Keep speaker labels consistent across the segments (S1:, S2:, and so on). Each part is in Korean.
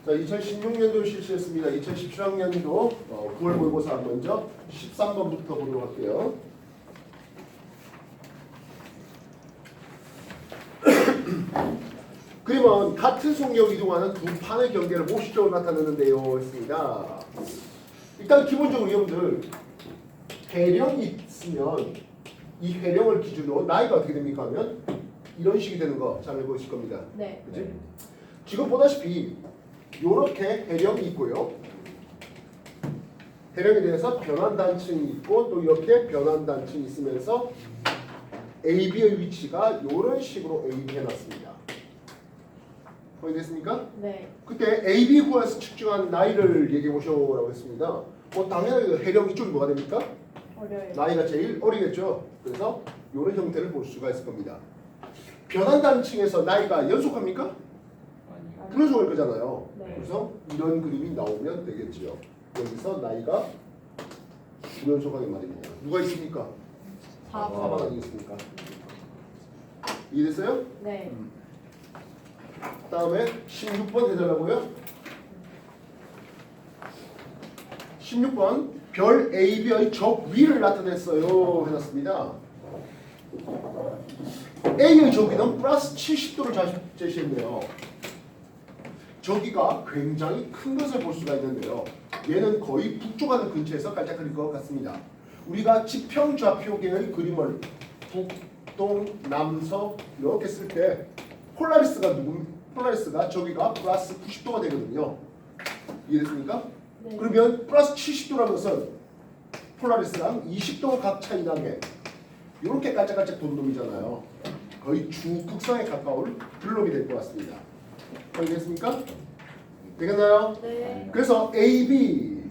S1: 자, 2016년도 실시했습니다. 2017학년도 9월 모의고사 먼저 13번부터 보도록 할게요. 그림은 같은 속력을 이동하는 두 판의 경계를 모식적으로 나타내는데요. 했습니다. 일단 기본적으로 여러분들 회령이 있으면 이 회령을 기준으로 나이가 어떻게 됩니까 하면 이런 식이 되는 거 잘 알고 있을 겁니다.
S2: 네.
S1: 그치? 지금 보다시피 이렇게 회령이 있고요. 회령에 대해서 변환단층이 있고 또 이렇게 변환단층이 있으면서 AB의 위치가 이런 식으로 AB 해놨습니다. 거의 됐습니까?
S2: 네.
S1: 그때 AB 구에서 측정한 나이를 얘기해 보셔라고 했습니다. 뭐 당연히 회령 이쪽이 뭐가 됩니까?
S2: 어려요.
S1: 나이가 제일 어리겠죠. 그래서 이런 형태를 볼 수가 있을 겁니다. 변환단층에서 나이가 연속합니까? 불연속할 거잖아요.
S2: 네.
S1: 그래서 이런 그림이 나오면 되겠지요. 여기서 나이가 불연속하게 말입니다. 누가 있습니까? 4번 아니겠습니까? 이해됐어요?
S2: 네.
S1: 다음에 16번 해달라고요? 16번 별 AB의 적 위를 나타냈어요 해놨습니다. A의 저기는 플러스 70도를 제시했네요. 저기가 굉장히 큰 것을 볼 수가 있는데요. 얘는 거의 북쪽하는 근처에서 깔짝거릴 것 같습니다. 우리가 지평 좌표계의 그림을 북, 동, 남, 서 이렇게 쓸 때 폴라리스가 저기가 플러스 90도가 되거든요. 이해됐습니까?
S2: 네.
S1: 그러면 플러스 70도라는 것은 폴라리스랑 20도 각 차이 나게 이렇게 깔짝깔짝 도는 놈이잖아요. 거의 주극성에 가까울 블록이 될 것 같습니다. 알겠습니까? 되겠나요?
S2: 네.
S1: 그래서 A의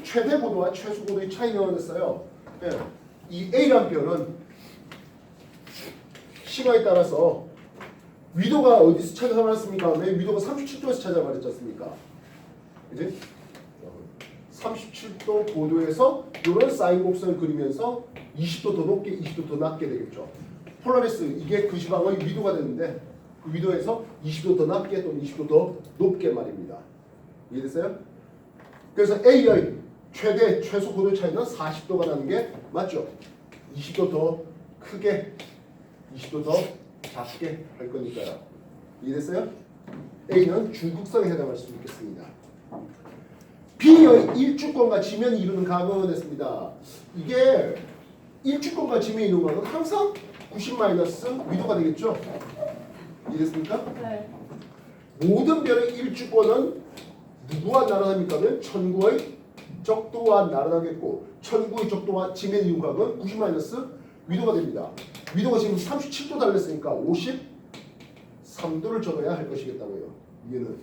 S1: 최대 고도와 최소 고도의 차이는 했어요. 네. 이 A라는 별은 시간에 따라서 위도가 어디서 찾아봤습니까? 왜 위도가 37도에서 찾아봤지 않습니까? 그지? 37도 고도에서 이런 사인 곡선을 그리면서 20도 더 높게 20도 더 낮게 되겠죠. 폴라리스 이게 그 시방의 위도가 되는데 그 위도에서 20도 더 낮게 또는 20도 더 높게 말입니다. 이해됐어요? 그래서 A의 최대 최소 고도 차이는 40도가 나는 게 맞죠? 20도 더 크게 20도 더 작게 할 거니까요. 이해됐어요? A는 중극성에 해당할 수 있겠습니다. B의 일주권과 지면이 이루는 각은 했습니다. 이게 일주권과 지면이 이루는 각은 항상 90 마이너스 위도가 되겠죠? 이해됐습니까?
S2: 네.
S1: 모든 별의 일주권은 누구와 나란합니까? 하면 천구의 적도와 나란하겠고 천구의 적도와 지면의 윤곽은 90 마이너스 위도가 됩니다. 위도가 지금 37도 달렸으니까 53도를 적어야 할 것이겠다고요. 이해는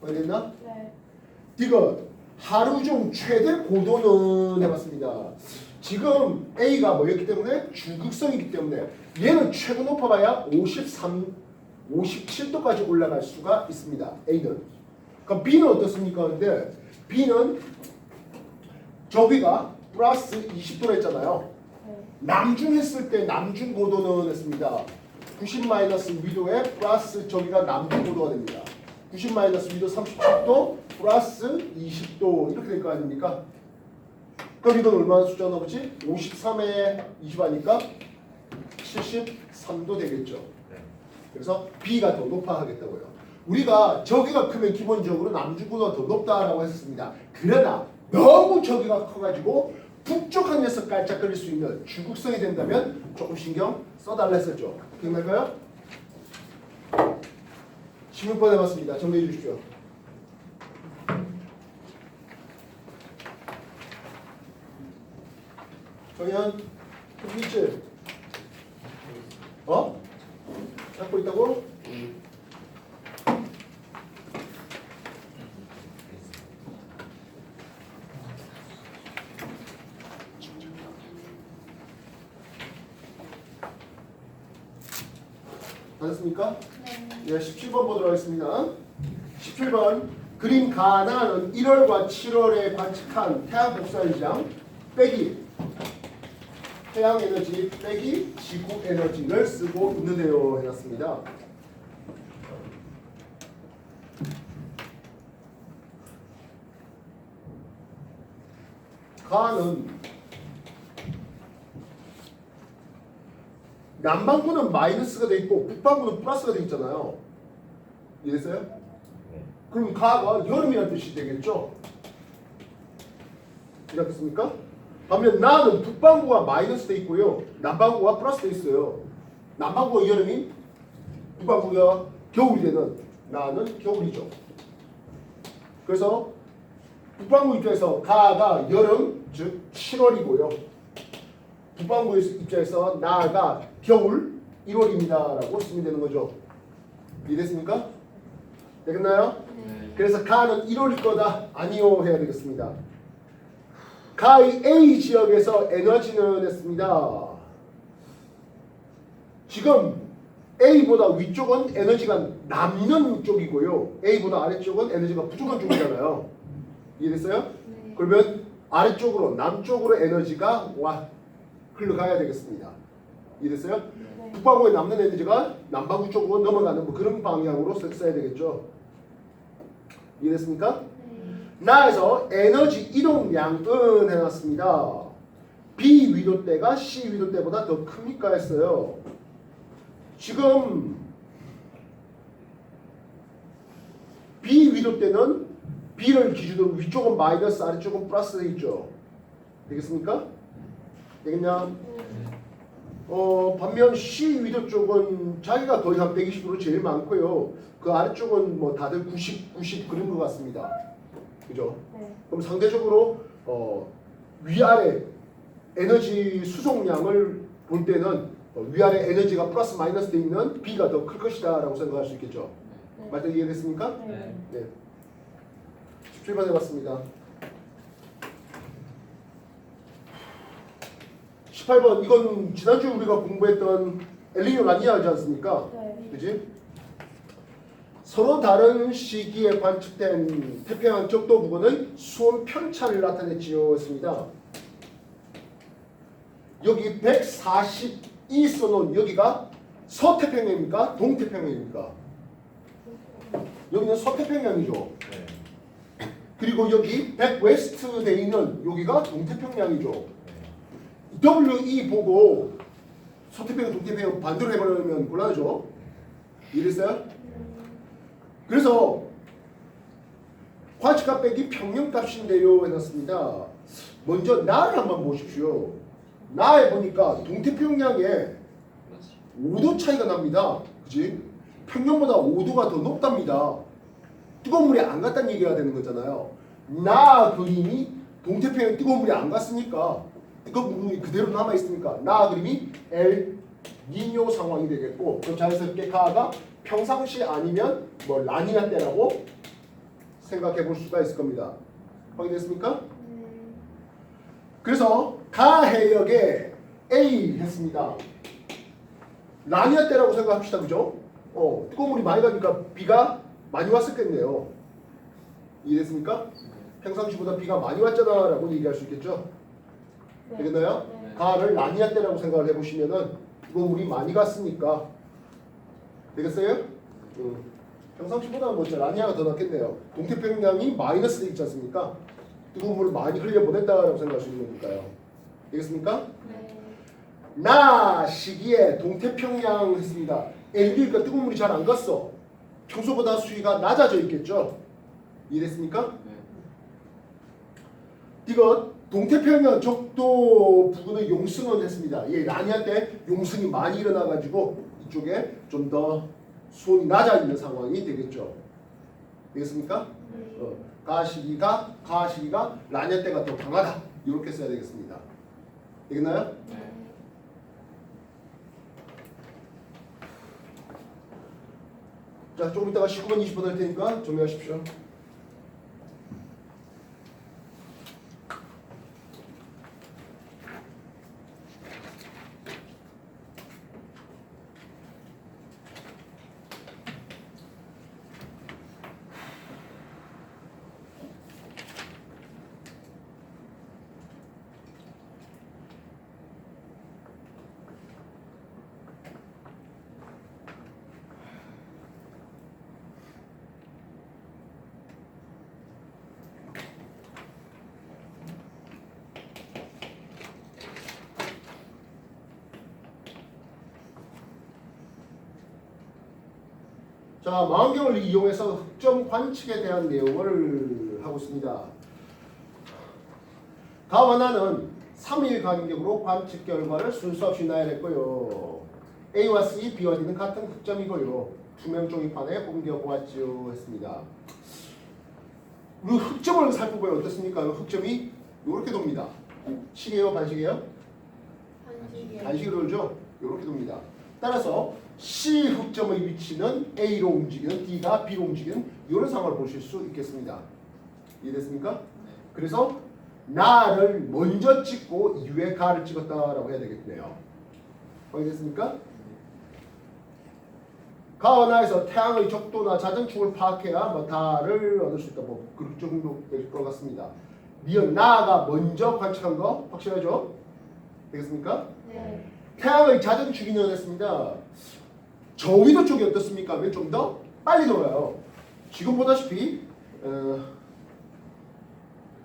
S1: 알겠나?
S2: 네.
S1: 디귿 하루 중 최대 고도는 해봤습니다. 지금 A가 뭐였기 때문에 주극성이기 때문에 얘는 최고 높아봐야 57도까지 올라갈 수가 있습니다. A는. 그럼 B는 어떻습니까? 근데 B는 저기가 플러스 20도로 했잖아요.
S2: 네.
S1: 남중했을 때 남중 고도는 했습니다. 90 마이너스 위도에 플러스 저기가 남중 고도가 됩니다. 90 마이너스 위도 37도 플러스 20도 이렇게 될 거 아닙니까? 그럼 이건 얼마나 숫자 나오지? 53에 20 하니까 73도 되겠죠. 그래서 B가 더 높아 하겠다고요. 우리가 저기가 크면 기본적으로 남중고도가 더 높다라고 했었습니다. 그러나 너무 저기가 커가지고 북쪽 항에서 깔짝거릴 수 있는 주극성이 된다면 조금 신경 써달라 했었죠. 기억날까요? 16번 해봤습니다. 정리해 주십시오. 정현, 미칠. 찾고 있다고? 다 됐습니까?
S2: 네.
S1: 예, 17번 보도록 하겠습니다. 17번 그림 가나는 1월과 7월에 관측한 태양 복사현상 빼기 태양 에너지 빼기 지구 에너지를 쓰고 있는데요 해놨습니다. 가는 남반구는 마이너스가 돼 있고 북반구는 플러스가 돼 있잖아요. 이해됐어요?
S2: 네.
S1: 그럼 가가 여름이라는 뜻이 되겠죠? 이해됐습니까? 반면 나는 북반구가 마이너스 돼 있고요. 남반구가 플러스 돼 있어요. 남반구가 여름인 북반구가 겨울이 되는 나는 겨울이죠. 그래서 북반구 입장에서 가가 여름 즉 7월이고요. 북반구 입장에서 나가 겨울 1월입니다 라고 쓰면 되는 거죠. 이해됐습니까? 되겠나요?
S2: 네.
S1: 그래서 가는 1월일 거다 아니요 해야 되겠습니다. 가의 A 지역에서 에너지는 했습니다. 지금 A보다 위쪽은 에너지가 남는 쪽이고요. A보다 아래쪽은 에너지가 부족한 쪽이잖아요. 이해됐어요?
S3: 네.
S1: 그러면 아래쪽으로 남쪽으로 에너지가 흘러가야 되겠습니다. 이해됐어요?
S3: 네.
S1: 북반구에 남는 에너지가 남반구 쪽으로 넘어가는 뭐 그런 방향으로 써야 되겠죠. 이해됐습니까?
S3: 네.
S1: 나에서 에너지 이동량은 해놨습니다. B 위도대가 C 위도대보다 더 큽니까 했어요. 지금 B 위도대는 B를 기준으로 위쪽은 마이너스 아래쪽은 플러스 돼 있죠. 되겠습니까? 되겠냐? 반면 C 위도 쪽은 자기가 거의 한 120% 제일 많고요. 그 아래쪽은 뭐 다들 90 그런 것 같습니다. 그죠?
S3: 네.
S1: 그럼 상대적으로 위아래 에너지 수송량을 볼 때는 위아래 에너지가 플러스 마이너스 돼 있는 B가 더 클 것이다 라고 생각할 수 있겠죠.
S3: 네.
S1: 맞다 이해됐습니까?
S3: 네.
S1: 네. 17번 해봤습니다. 18번 이건 지난주에 우리가 공부했던 엘니뇨 라니냐지 않습니까?
S3: 네.
S1: 그지? 서로 다른 시기에 관측된 태평양 적도 부근의 수온 편차를 나타냈지요 했습니다. 여기 142 써놓은 여기가 서태평양입니까? 동태평양입니까? 여기는 서태평양이죠.
S2: 네.
S1: 그리고 여기 100 웨스트 돼 있는 여기가 동태평양이죠.
S2: 네.
S1: WE 보고 서태평양 동태평양 반대로 해버리면 곤란하죠. 이해됐어요? 그래서 관측값 빼기 평균값인데요 해놨습니다. 먼저 나를 한번 보십시오. 나에 보니까 동태평양에 5도 차이가 납니다. 그치? 평균보다 5도가 더 높답니다. 뜨거운 물이 안 갔다는 얘기가 되는 거잖아요. 나 그림이 동태평양 뜨거운 물이 안 갔으니까 뜨거운 물이 그대로 남아있으니까 나 그림이 엘 니뇨 상황이 되겠고 그럼 자연스럽게 가가 평상시 아니면 뭐 라니냐 때라고 생각해 볼 수가 있을 겁니다. 확인됐습니까? 그래서 가 해역에 A 했습니다. 라니냐 때라고 생각합시다. 그죠? 뜨거운 물이 많이 가니까 비가 많이 왔었겠네요. 이해됐습니까? 평상시보다 비가 많이 왔잖아 라고 얘기할 수 있겠죠?
S3: 네.
S1: 되겠나요?
S3: 네.
S1: 가를 라니냐 때라고 생각을 해보시면은 뜨거운 물이 많이 갔으니까 되겠어요? 평상시보다는 뭐 라니아가 더 낫겠네요. 동태평양이 마이너스 돼 있지 않습니까? 뜨거운 물을 많이 흘려보냈다라고 생각할 수 있는 거니까요. 되겠습니까?
S3: 네.
S1: 나 시기에 동태평양 했습니다. LD니까 뜨거운 물이 잘 안 갔어. 평소보다 수위가 낮아져 있겠죠? 이해됐습니까? 이거 동태평양 적도 부근의 용승은 했습니다. 예, 라니아 때 용승이 많이 일어나가지고 이쪽에 좀 더 수온이 낮아 있는 상황이 되겠죠. 되겠습니까? 가시기가 라니아 때가 더 강하다. 이렇게 써야 되겠습니다. 되겠나요?
S3: 네.
S1: 자, 조금 이따가 19번, 20번 할 테니까 정리하십시오. 자, 망원경을 이용해서 흑점 관측에 대한 내용을 하고 있습니다. 다음 하나는 3일 간격으로 관측 결과를 순서 없이 나열했고요. A와 C, B와 D는 같은 흑점이고요. 투명 종이판에 옮겨보았죠 했습니다. 우리 흑점을 살펴보면 어떻습니까? 흑점이 이렇게 돕니다. 식이에요? 반식이에요? 반식으로 돌죠? 이렇게 돕니다. 따라서 C 흑점의 위치는 A로 움직이는 D가 B로 움직이는 이런 상황을 보실 수 있겠습니다. 이해됐습니까? 그래서 나를 먼저 찍고 이후에 가를 찍었다라고 해야 되겠네요. 확인됐습니까? 가와 나에서 태양의 적도나 자전축을 파악해야 뭐 다를 얻을 수 있다. 뭐 그 정도 될 것 같습니다. 니은 나가 먼저 관측한 거 확실하죠? 되겠습니까?
S3: 네.
S1: 태양의 자전축이 나왔습니다. 저위도 쪽이 어떻습니까? 왜 좀 더 빨리 돌아요? 지금 보다시피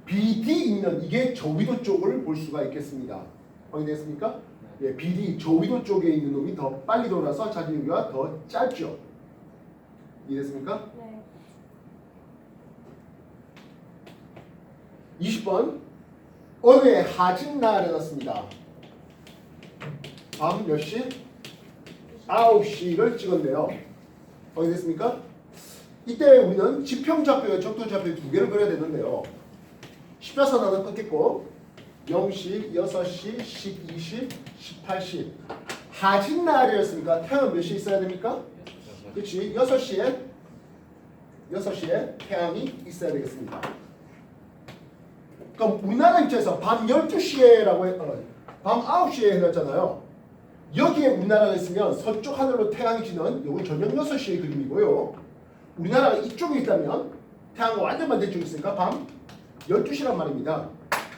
S1: BD 있는 이게 저위도 쪽을 볼 수가 있겠습니다. 확인됐습니까? 예, BD 저위도 쪽에 있는 놈이 더 빨리 돌아서 자전거가 더 짧죠. 이해됐습니까?
S3: 네.
S1: 20번 어느 해 하진 날에 났습니다. 밤 몇 시? 9시를 찍었네요. 확인됐습니까? 이때 우리는 지평좌표와 적도좌표 두 개를 그려야 되는데요. 십자선 하나 끊겠고 0시, 6시, 12시, 18시 하진 날이었으니까 태양은 몇 시에 있어야 됩니까? 그렇지. 6시에 태양이 있어야 되겠습니다. 그럼 우리나라 입장에서 밤 12시에라고 밤 9시에 해놨잖아요. 여기에 우리나라가 있으면 서쪽 하늘로 태양이 지는 요건 저녁 6시의 그림이고요. 우리나라가 이쪽에 있다면 태양과 완전 반대쪽에 있으니까 밤 12시란 말입니다.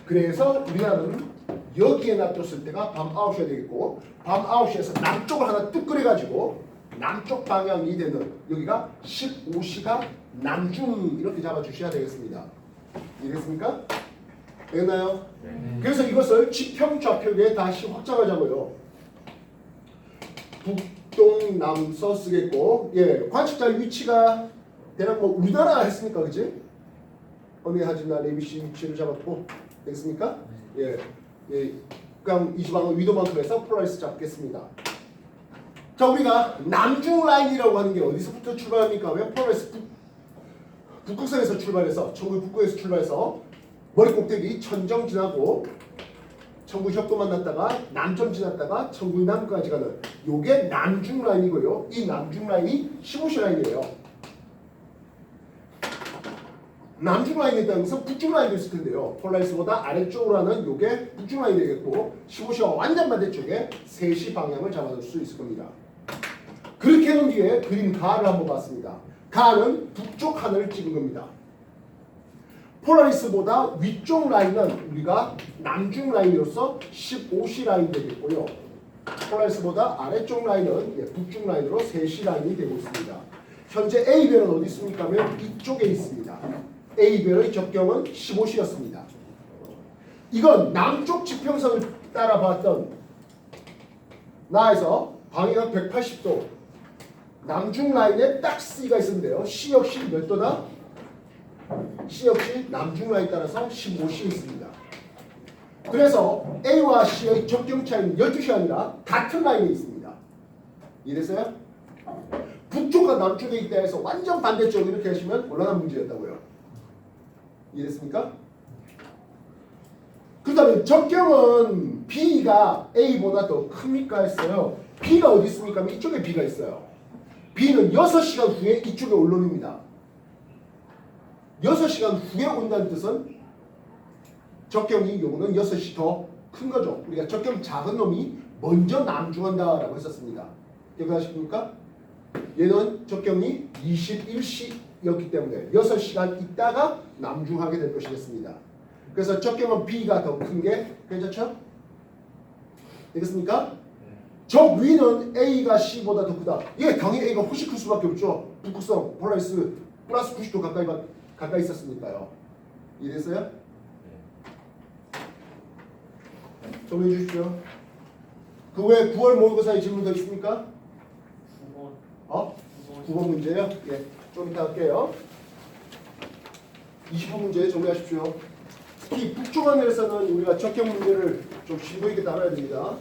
S1: 그래서 우리나라는 여기에 놔뒀을 때가 밤 9시가 되겠고 밤 9시에서 남쪽을 하나 뚝 그려가지고 남쪽 방향이 되는 여기가 15시가 남중 이렇게 잡아주셔야 되겠습니다. 이해됐습니까? 되겠나요?
S2: 네.
S1: 그래서 이것을 지평좌표에 다시 확장하자고요. 북동남서 쓰겠고 예 관측자의 위치가 대략 뭐 우리나라 했으니까 그지? 어느 하지만 ABC 위치를 잡았고 되겠습니까? 예, 그냥 이 지방은 위도만큼 해서 폴라리스 잡겠습니다. 자 우리가 남중 라인이라고 하는 게 어디서부터 출발합니까? 왜 폴라리스 북극성에서 출발해서 천구 북극에서 출발해서 머리 꼭대기 천정 지나고 천구 협도 만났다가 남점 지났다가 천구 남까지 가는 요게 남중 라인이고요. 이 남중 라인이 15시 라인이에요. 남중 라인에 있다는 것은 북중 라인도 있을 텐데요. 폴라리스보다 아래쪽으로 하는 요게 북중 라인이 되겠고 15시와 완전 반대쪽에 3시 방향을 잡아줄 수 있을 겁니다. 그렇게 해놓은 뒤에 그림 가를 한번 봤습니다. 가는 북쪽 하늘을 찍은 겁니다. 폴라리스보다 위쪽 라인은 우리가 남중 라인으로서 15시 라인 되겠고요. 폴라리스보다 아래쪽 라인은 북중 라인으로 3시 라인이 되고 있습니다. 현재 A별은 어디 있습니까? 하면 이쪽에 있습니다. A별의 접경은 15시였습니다. 이건 남쪽 지평선을 따라 봤던 나에서 방해각 180도 남중 라인에 딱 C가 있었는데요. C 역시 몇 도다? C 역시 남중 라인 따라서 15시에 있습니다. 그래서 A와 C의 접경 차이는 12시 아니라 같은 라인에 있습니다. 이해됐어요? 북쪽과 남쪽에 있다 해서 완전 반대쪽 이렇게 하시면 곤란한 문제였다고요. 이해됐습니까? 그 다음에 접경은 B가 A보다 더 큽니까 했어요. B가 어디 있습니까? 이쪽에 B가 있어요. B는 6시간 후에 이쪽에 올라옵니다. 6시간 후에 온다는 뜻은 적경이 요거는 6시 더 큰 거죠. 우리가 적경 작은 놈이 먼저 남중한다라고 했었습니다. 기억하십니까? 얘는 적경이 21시였기 때문에 6시간 있다가 남중하게 될 것이겠습니다. 그래서 적경은 B가 더 큰 게 괜찮죠? 되겠습니까? 적 위는 A가 C보다 더 크다. 예, 당연히 A가 훨씬 클 수밖에 없죠. 북극성, 폴라리스 플러스 90도 가까이 있었으니까요. 이해됐어요? 좀 해주십시오. 그 외에 9월 모의고사에 질문 더 있습니까?
S4: 9번.
S1: 어?
S4: 9번.
S1: 9번 문제요. 예, 좀 이따 할게요. 20번 문제 정리하십시오. 특히 북쪽 하늘에서는 우리가 적격 문제를 좀 심도 있게 다뤄야 됩니다.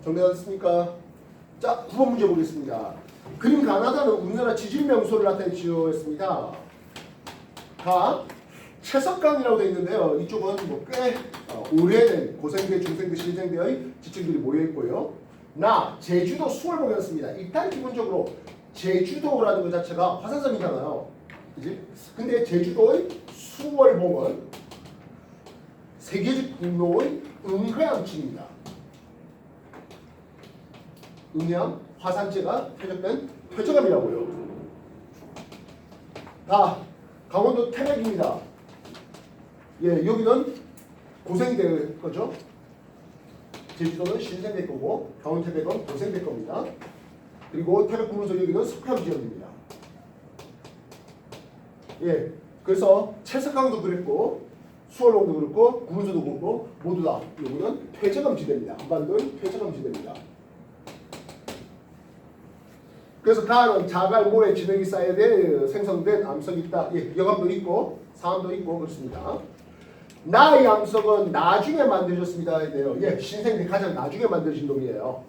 S1: 정리하셨습니까? 자, 9번 문제 보겠습니다. 그림 가나다는 우리나라 지질 명소를 나타낸 지역이었습니다. 가 채석강이라고 되어 있는데요. 이쪽은 뭐꽤 오래된 고생대, 중생대, 신생대의 지층들이 모여 있고요. 나 제주도 수월봉이었습니다. 일단 기본적으로 제주도라는 것 자체가 화산섬이잖아요. 그지? 근데 제주도의 수월봉은 세계적 공로의 은회암층입니다. 음양 화산재가 퇴적된 퇴적암이라고요. 다 강원도 태백입니다. 예, 여기는 고생대 거죠. 제주도는 신생대 거고 강원 태백은 고생대 겁니다. 그리고 태백 구문소 여기는 석회암 지역입니다. 예, 그래서 채석강도 그랬고 수월봉도 그렇고 구문소도 그렇고 모두 다 여기는 퇴적암 지대입니다. 한반도의 퇴적암 지대입니다. 그래서 가는 자갈 모래 진흙이 쌓여져 생성된 암석이 있다. 예, 여감도 있고 사암도 있고 그렇습니다. 나의 암석은 나중에 만들어졌습니다. 네요. 예, 신생대 가장 나중에 만들어진 놈이에요.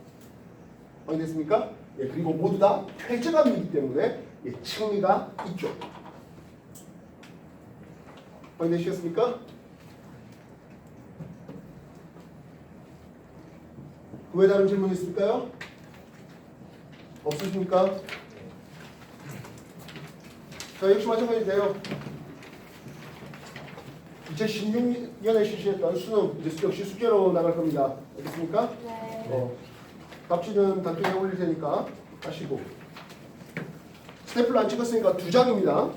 S1: 확인됐습니까? 예, 그리고 모두 다 퇴적암이기 때문에 예, 층리가 있죠. 확인되시겠습니까? 그 외에 다른 질문 있을까요? 없으십니까? 자, 역시 마찬가지인데요. 2016년에 실시했던 수능 이제 역시 숙제로 나갈 겁니다. 알겠습니까?
S3: 네.
S1: 답지는 단톡에 올릴 테니까 하시고 스태플러 안 찍었으니까 2장입니다.